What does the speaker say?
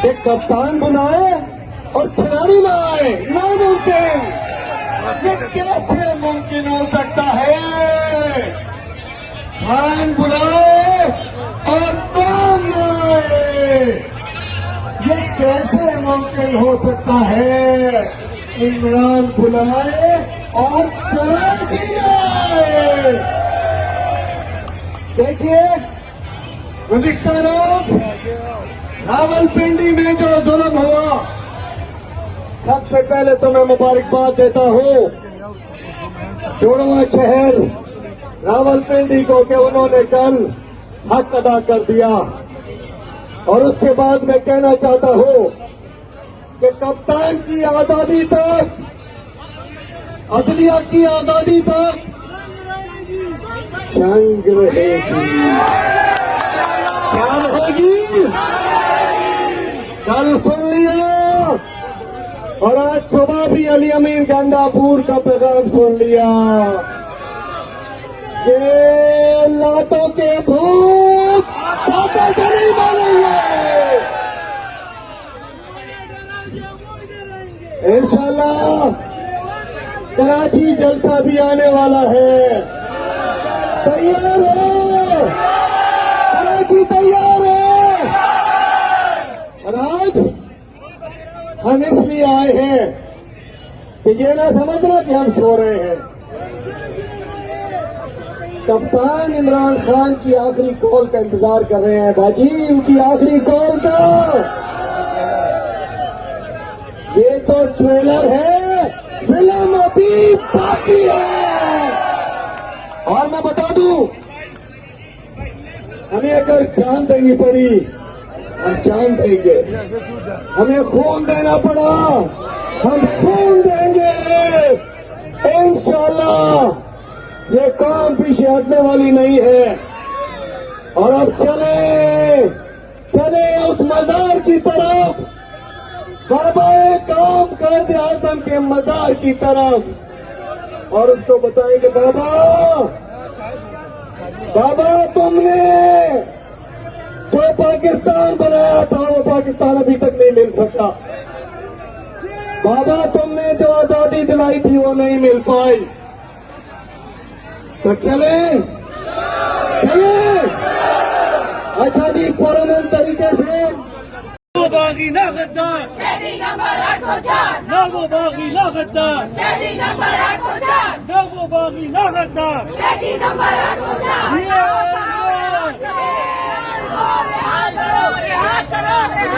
कि कप्तान बनाए और खिलाड़ी ना आए, नामुमकिन। ये कैसे मुमकिन हो सकता है? खान बुलाए और काम न आए, ये कैसे मुमकिन हो सकता है? इमरान बुलाए और कराची आए। देखिए, गुज़िश्ता रोज रावलपिंडी में जो जुल्म हुआ, सबसे पहले तो मैं मुबारकबाद देता हूं जुड़वा शहर रावलपिंडी को कि उन्होंने कल हक अदा कर दिया। और उसके बाद मैं कहना चाहता हूं कि कप्तान की आजादी तक, अदलिया की आजादी तक जंग रहेगी। क्या रहेगी? कल सुन लिया और आज सुबह भी अली अमीर गंडापुर का पैगाम सुन लिया। ये लातों के भूत खाता नहीं मानेंगे। इंशाल्लाह कराची जलसा भी आने वाला है। तैयार है? कराची तैयार है? और आज हम इसलिए आए हैं कि ये ना समझना कि हम सो रहे हैं। कप्तान इमरान खान की आखिरी कॉल का इंतजार कर रहे हैं बाजी, उनकी आखिरी कॉल का। ये तो ट्रेलर है, फिल्म अभी बाकी है। और मैं बता दूं, हमें अगर जान देनी पड़ी हम जान देंगे, हमें खून देना पड़ा हम खून देंगे। इंशाल्लाह ये काम पीछे हटने वाली नहीं है। और अब चले उस मजार की तरफ, बाबा काम कायदे आजम के मजार की तरफ, और उसको बताएंगे बाबा तुमने जो पाकिस्तान बनाया था वो पाकिस्तान अभी तक नहीं मिल सका। बाबा तुमने जो आजादी दिलाई थी वो नहीं मिल पाई। तो चले अच्छा जी, पुरअमन तरीके से वो बागी ना गद्दार, नंबर 804, ना वो बागी ना गद्दार, नंबर 804, ना वो बागी ना गद्दार। नंबर 804। ये रिहा करो, रिहा करो, रिहा